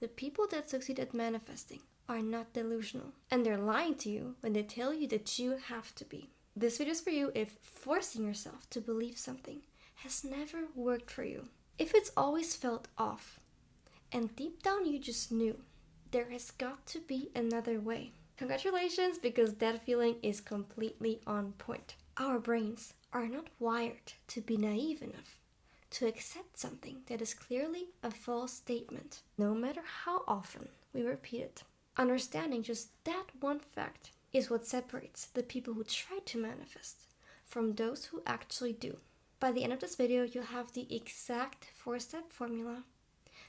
The people that succeed at manifesting are not delusional, and they're lying to you when they tell you that you have to be. This video is for you if forcing yourself to believe something has never worked for you. If it's always felt off, and deep down you just knew, there has got to be another way. Congratulations, because that feeling is completely on point. Our brains are not wired to be naive enough to accept something that is clearly a false statement, no matter how often we repeat it. Understanding just that one fact is what separates the people who try to manifest from those who actually do. By the end of this video, you'll have the exact 4-step formula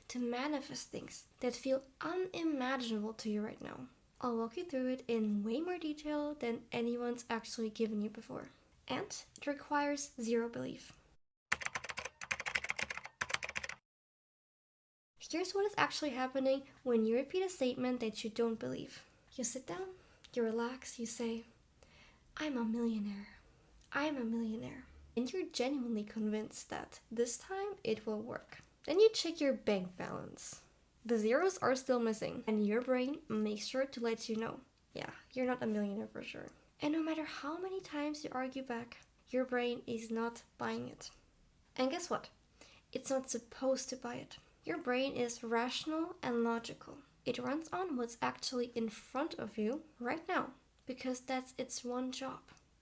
to manifest things that feel unimaginable to you right now. I'll walk you through it in way more detail than anyone's actually given you before. And it requires zero belief. Here's what is actually happening when you repeat a statement that you don't believe. You sit down, you relax, you say, I'm a millionaire. I'm a millionaire. And you're genuinely convinced that this time it will work. Then you check your bank balance. The zeros are still missing, and your brain makes sure to let you know, yeah, you're not a millionaire for sure. And no matter how many times you argue back, your brain is not buying it. And guess what? It's not supposed to buy it. Your brain is rational and logical. It runs on what's actually in front of you right now, because that's its one job.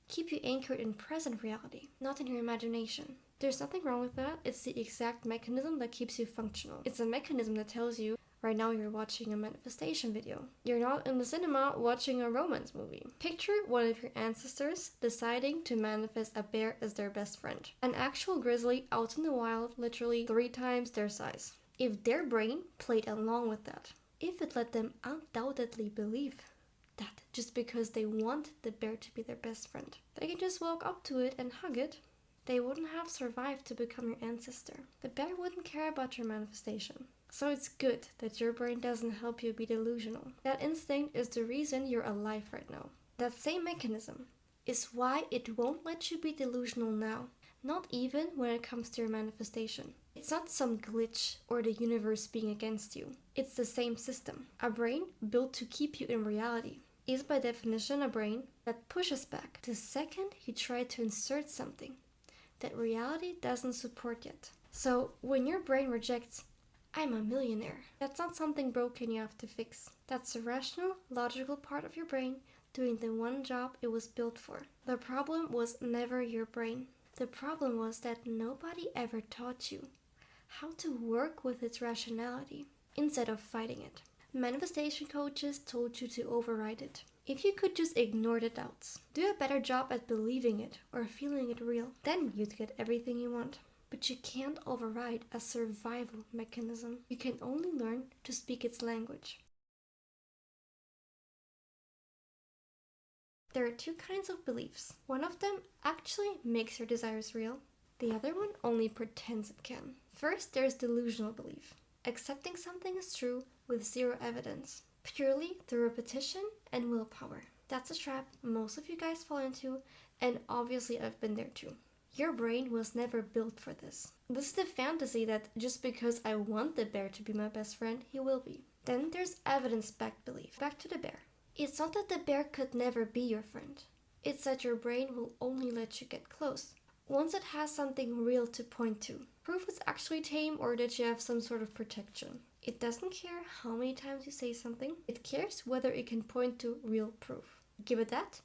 Keep you anchored in present reality, not in your imagination. There's nothing wrong with that. It's the exact mechanism that keeps you functional. It's a mechanism that tells you right now you're watching a manifestation video. You're not in the cinema watching a romance movie. Picture one of your ancestors deciding to manifest a bear as their best friend. An actual grizzly out in the wild, literally 3 times their size. If their brain played along with that, if it let them undoubtedly believe that just because they want the bear to be their best friend, they can just walk up to it and hug it, they wouldn't have survived to become your ancestor. The bear wouldn't care about your manifestation. So it's good that your brain doesn't help you be delusional. That instinct is the reason you're alive right now. That same mechanism is why it won't let you be delusional now, not even when it comes to your manifestation. It's not some glitch or the universe being against you. It's the same system. A brain built to keep you in reality is by definition a brain that pushes back the second you try to insert something that reality doesn't support yet. So when your brain rejects, I'm a millionaire, that's not something broken you have to fix. That's the rational, logical part of your brain doing the one job it was built for. The problem was never your brain. The problem was that nobody ever taught you how to work with its rationality instead of fighting it. Manifestation coaches told you to override it. If you could just ignore the doubts, do a better job at believing it or feeling it real, then you'd get everything you want. But you can't override a survival mechanism. You can only learn to speak its language. There are 2 kinds of beliefs. One of them actually makes your desires real. The other one only pretends it can. First, there's delusional belief. Accepting something as true with zero evidence, purely through repetition and willpower. That's a trap most of you guys fall into, and obviously I've been there too. Your brain was never built for this. This is the fantasy that just because I want the bear to be my best friend, he will be. Then there's evidence-backed belief. Back to the bear. It's not that the bear could never be your friend. It's that your brain will only let you get close once it has something real to point to. Proof it's actually tame or that you have some sort of protection. It doesn't care how many times you say something. It cares whether it can point to real proof. Give it that,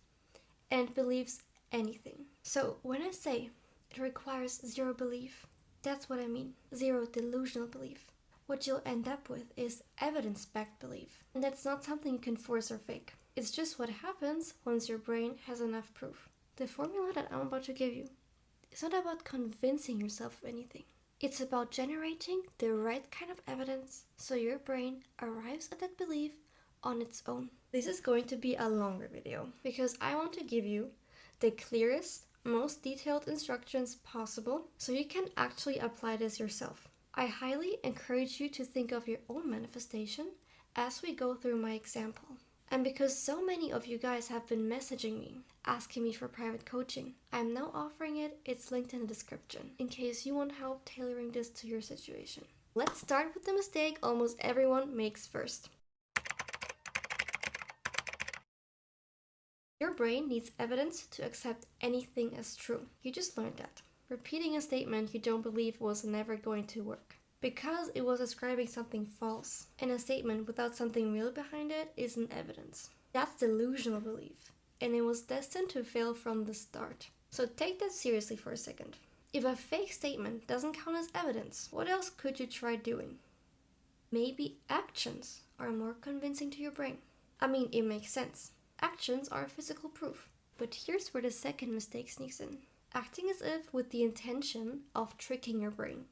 and it believes anything. So when I say it requires zero belief, that's what I mean. Zero delusional belief. What you'll end up with is evidence-backed belief. And that's not something you can force or fake. It's just what happens once your brain has enough proof. The formula that I'm about to give you is not about convincing yourself of anything. It's about generating the right kind of evidence so your brain arrives at that belief on its own. This is going to be a longer video because I want to give you the clearest, most detailed instructions possible so you can actually apply this yourself. I highly encourage you to think of your own manifestation as we go through my example. And because so many of you guys have been messaging me, asking me for private coaching, I'm now offering it. It's linked in the description in case you want help tailoring this to your situation. Let's start with the mistake almost everyone makes first. Your brain needs evidence to accept anything as true. You just learned that. Repeating a statement you don't believe was never going to work, because it was describing something false, and a statement without something real behind it isn't evidence. That's delusional belief, and it was destined to fail from the start. So take that seriously for a second. If a fake statement doesn't count as evidence, what else could you try doing? Maybe actions are more convincing to your brain. I mean, it makes sense. Actions are physical proof. But here's where the second mistake sneaks in. Acting as if with the intention of tricking your brain.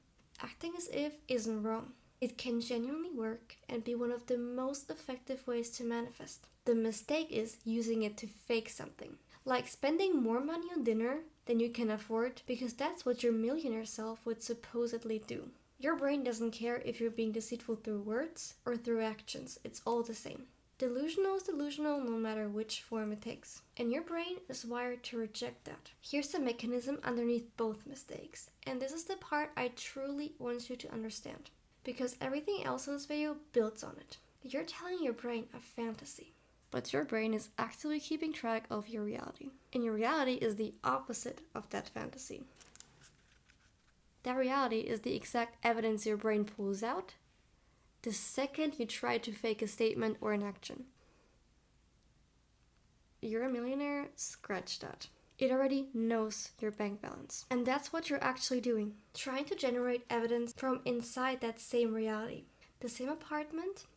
Acting as if isn't wrong. It can genuinely work and be one of the most effective ways to manifest. The mistake is using it to fake something. Like spending more money on dinner than you can afford, because that's what your millionaire self would supposedly do. Your brain doesn't care if you're being deceitful through words or through actions. It's all the same. Delusional is delusional no matter which form it takes. And your brain is wired to reject that. Here's the mechanism underneath both mistakes. And this is the part I truly want you to understand, because everything else in this video builds on it. You're telling your brain a fantasy, but your brain is actively keeping track of your reality. And your reality is the opposite of that fantasy. That reality is the exact evidence your brain pulls out the second you try to fake a statement or an action. You're a millionaire? Scratch that. It already knows your bank balance. And that's what you're actually doing. Trying to generate evidence from inside that same reality. The same apartment,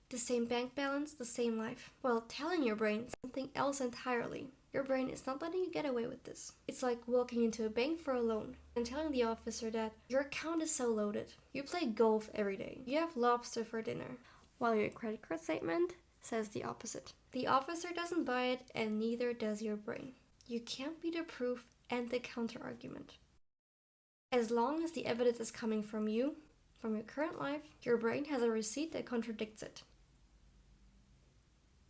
the same bank balance, the same life. While telling your brain something else entirely. Your brain is not letting you get away with this. It's like walking into a bank for a loan and telling the officer that your account is so loaded. You play golf every day. You have lobster for dinner. While your credit card statement says the opposite. The officer doesn't buy it, and neither does your brain. You can't be the proof and the counter argument. As long as the evidence is coming from you, from your current life, your brain has a receipt that contradicts it.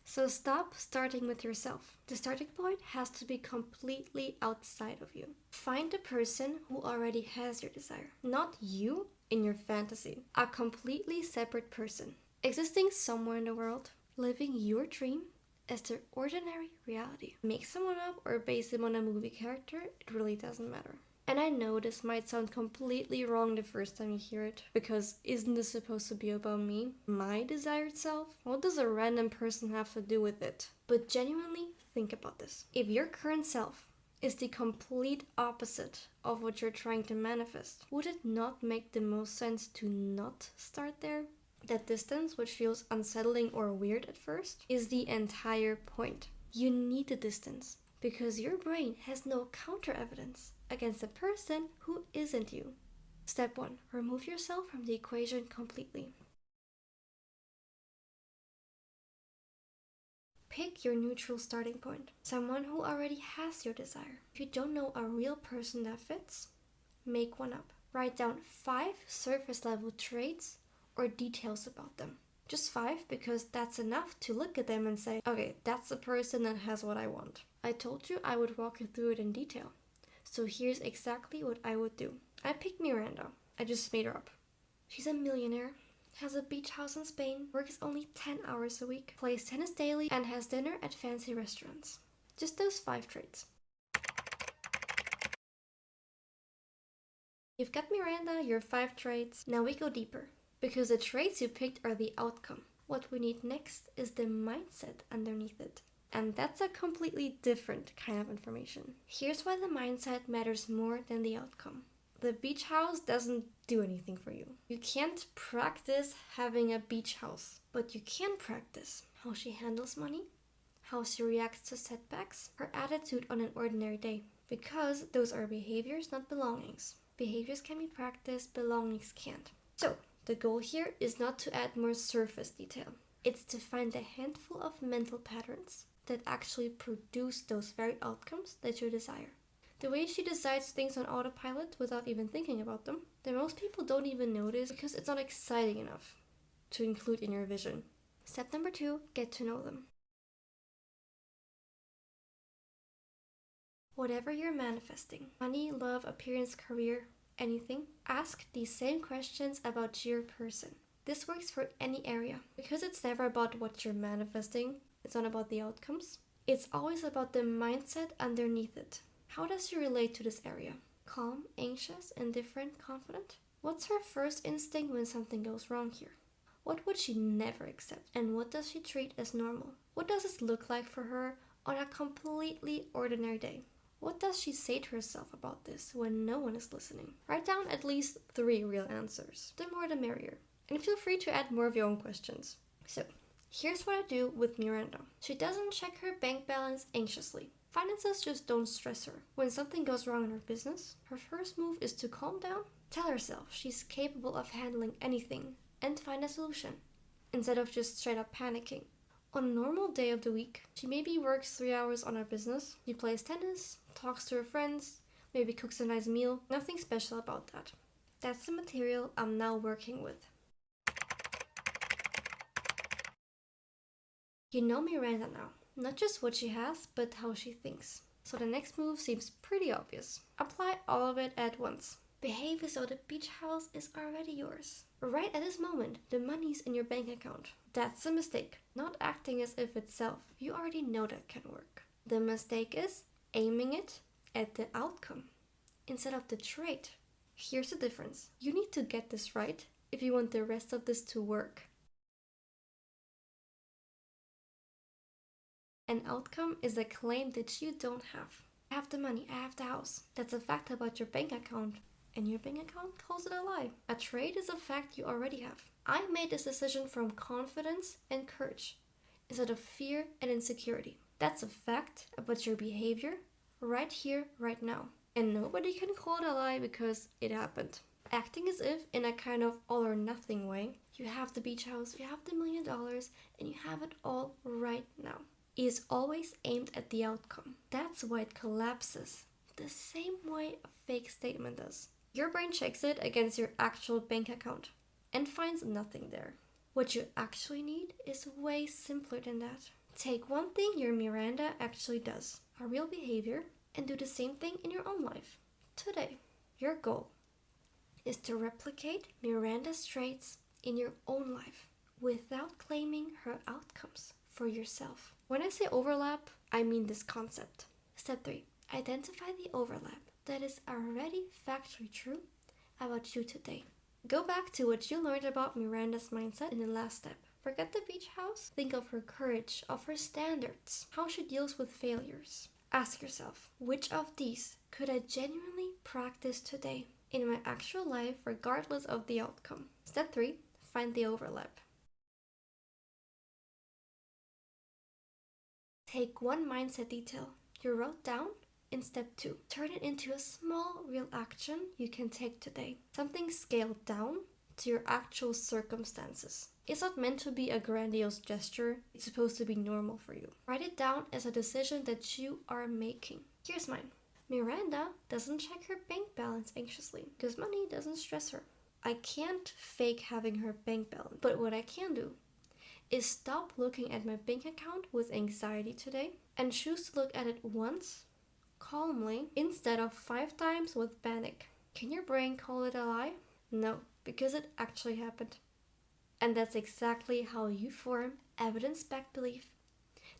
So stop starting with yourself. The starting point has to be completely outside of you. Find a person who already has your desire. Not you in your fantasy. A completely separate person. Existing somewhere in the world. Living your dream as their ordinary reality. Make someone up or base them on a movie character, it really doesn't matter. And I know this might sound completely wrong the first time you hear it, because isn't this supposed to be about me? My desired self? What does a random person have to do with it? But genuinely, think about this. If your current self is the complete opposite of what you're trying to manifest, would it not make the most sense to not start there? That distance, which feels unsettling or weird at first, is the entire point. You need the distance, because your brain has no counter evidence against a person who isn't you. Step 1. Remove yourself from the equation completely. Pick your neutral starting point. Someone who already has your desire. If you don't know a real person that fits, make one up. Write down 5 surface level traits or details about them. Just 5, because that's enough to look at them and say, okay, that's the person that has what I want. I told you I would walk you through it in detail. So here's exactly what I would do. I picked Miranda. I just made her up. She's a millionaire, has a beach house in Spain, works only 10 hours a week, plays tennis daily, and has dinner at fancy restaurants. Just those 5 traits. You've got Miranda, your 5 traits. Now we go deeper, because the traits you picked are the outcome. What we need next is the mindset underneath it. And that's a completely different kind of information. Here's why the mindset matters more than the outcome. The beach house doesn't do anything for you. You can't practice having a beach house, but you can practice how she handles money, how she reacts to setbacks, her attitude on an ordinary day. Because those are behaviors, not belongings. Behaviors can be practiced, belongings can't. So, the goal here is not to add more surface detail. It's to find a handful of mental patterns that actually produce those very outcomes that you desire. The way she decides things on autopilot without even thinking about them, that most people don't even notice because it's not exciting enough to include in your vision. Step number 2, get to know them. Whatever you're manifesting, money, love, appearance, career, anything, ask these same questions about your person. This works for any area because it's never about what you're manifesting. It's not about the outcomes. It's always about the mindset underneath it. How does she relate to this area? Calm, anxious, indifferent, confident? What's her first instinct when something goes wrong here? What would she never accept? And what does she treat as normal? What does this look like for her on a completely ordinary day? What does she say to herself about this when no one is listening? Write down at least 3 real answers. The more the merrier. And feel free to add more of your own questions. So, here's what I do with Miranda. She doesn't check her bank balance anxiously. Finances just don't stress her. When something goes wrong in her business, her first move is to calm down, tell herself she's capable of handling anything, and find a solution, instead of just straight up panicking. On a normal day of the week, she maybe works 3 hours on her business, she plays tennis, talks to her friends, maybe cooks a nice meal. Nothing special about that. That's the material I'm now working with. You know Miranda now. Not just what she has, but how she thinks. So the next move seems pretty obvious. Apply all of it at once. Behave as though the beach house is already yours. Right at this moment, the money's in your bank account. That's a mistake. Not acting as if itself. You already know that can work. The mistake is aiming it at the outcome instead of the trait. Here's the difference. You need to get this right if you want the rest of this to work. An outcome is a claim that you don't have. I have the money, I have the house. That's a fact about your bank account. And your bank account calls it a lie. A trait is a fact you already have. I made this decision from confidence and courage instead of fear and insecurity. That's a fact about your behavior right here, right now. And nobody can call it a lie because it happened. Acting as if, in a kind of all or nothing way, you have the beach house, you have the $1 million, and you have it all right now. Is always aimed at the outcome. That's why it collapses, the same way a fake statement does. Your brain checks it against your actual bank account and finds nothing there. What you actually need is way simpler than that. Take one thing your Miranda actually does, a real behavior, and do the same thing in your own life. Today, your goal is to replicate Miranda's traits in your own life without claiming her outcomes for yourself. When I say overlap, I mean this concept. Step 3. Identify the overlap that is already factually true about you today. Go back to what you learned about Miranda's mindset in the last step. Forget the beach house. Think of her courage, of her standards, how she deals with failures. Ask yourself, which of these could I genuinely practice today in my actual life regardless of the outcome? Step 3. Find the overlap. Take one mindset detail you wrote down in step 2. Turn it into a small, real action you can take today. Something scaled down to your actual circumstances. It's not meant to be a grandiose gesture. It's supposed to be normal for you. Write it down as a decision that you are making. Here's mine. Miranda doesn't check her bank balance anxiously because money doesn't stress her. I can't fake having her bank balance, but what I can do is stop looking at my bank account with anxiety today and choose to look at it once, calmly, instead of 5 times with panic. Can your brain call it a lie? No, because it actually happened. And that's exactly how you form evidence-backed belief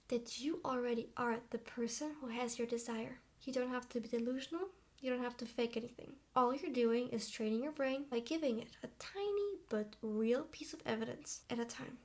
that you already are the person who has your desire. You don't have to be delusional. You don't have to fake anything. All you're doing is training your brain by giving it a tiny but real piece of evidence at a time.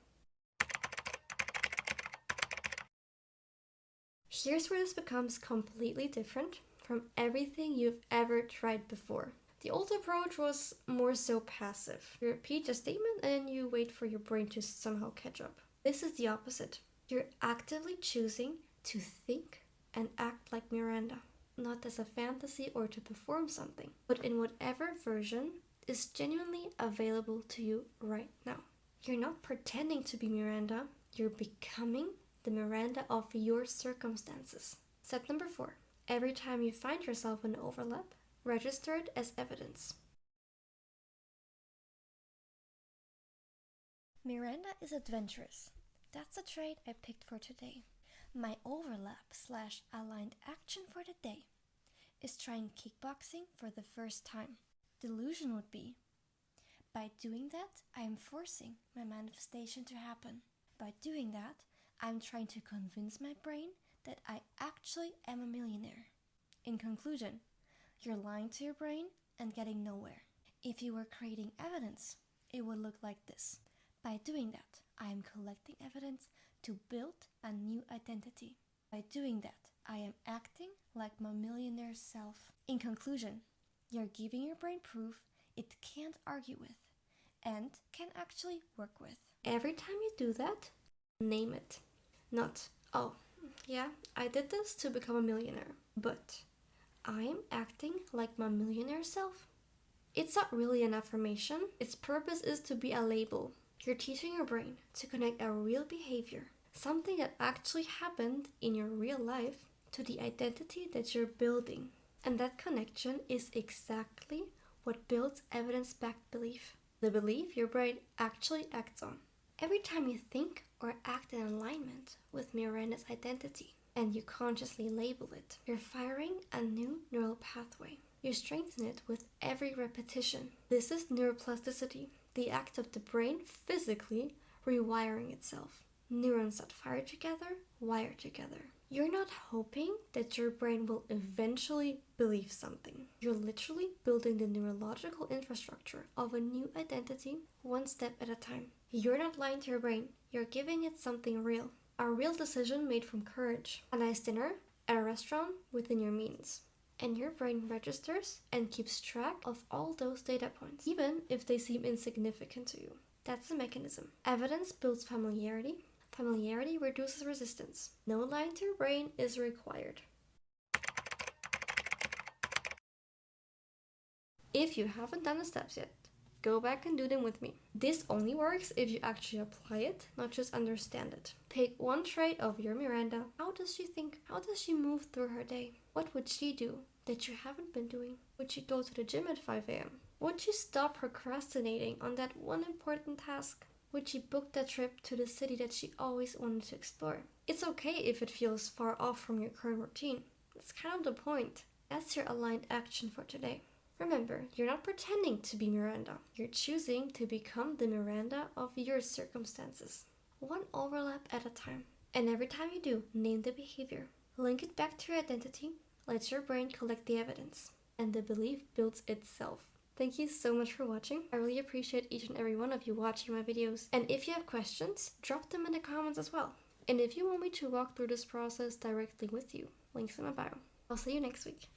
Here's where this becomes completely different from everything you've ever tried before. The old approach was more so passive. You repeat a statement and you wait for your brain to somehow catch up. This is the opposite. You're actively choosing to think and act like Miranda, not as a fantasy or to perform something, but in whatever version is genuinely available to you right now. You're not pretending to be Miranda, you're becoming the Miranda of your circumstances. Step number 4. Every time you find yourself in overlap, register it as evidence. Miranda is adventurous. That's a trait I picked for today. My overlap/aligned action for the day is trying kickboxing for the first time. delusion would be. By doing that, I am forcing my manifestation to happen. By doing that, I'm trying to convince my brain that I actually am a millionaire. In conclusion, you're lying to your brain and getting nowhere. If you were creating evidence, it would look like this. By doing that, I am collecting evidence to build a new identity. By doing that, I am acting like my millionaire self. In conclusion, you're giving your brain proof it can't argue with and can actually work with. Every time you do that, name it. Not, oh, yeah, I did this to become a millionaire, but I am acting like my millionaire self. It's not really an affirmation. Its purpose is to be a label. You're teaching your brain to connect a real behavior, something that actually happened in your real life, to the identity that you're building. And that connection is exactly what builds evidence-backed belief. The belief your brain actually acts on. Every time you think or act in alignment with Miranda's identity, and you consciously label it, you're firing a new neural pathway. You strengthen it with every repetition. This is neuroplasticity, the act of the brain physically rewiring itself. Neurons that fire together, wire together. You're not hoping that your brain will eventually believe something. You're literally building the neurological infrastructure of a new identity one step at a time. You're not lying to your brain. You're giving it something real. A real decision made from courage. A nice dinner at a restaurant within your means. And your brain registers and keeps track of all those data points, even if they seem insignificant to you. That's the mechanism. Evidence builds familiarity. Familiarity reduces resistance. No lying to your brain is required. If you haven't done the steps yet, go back and do them with me. This only works if you actually apply it, not just understand it. Pick one trait of your Miranda. How does she think? How does she move through her day? What would she do that you haven't been doing? Would she go to the gym at 5 a.m.? Would she stop procrastinating on that one important task? Would she book that trip to the city that she always wanted to explore? It's okay if it feels far off from your current routine. That's kind of the point. That's your aligned action for today. Remember, you're not pretending to be Miranda. You're choosing to become the Miranda of your circumstances. One overlap at a time. And every time you do, name the behavior. Link it back to your identity. Let your brain collect the evidence. And the belief builds itself. Thank you so much for watching. I really appreciate each and every one of you watching my videos. And if you have questions, drop them in the comments as well. And if you want me to walk through this process directly with you, links in my bio. I'll see you next week.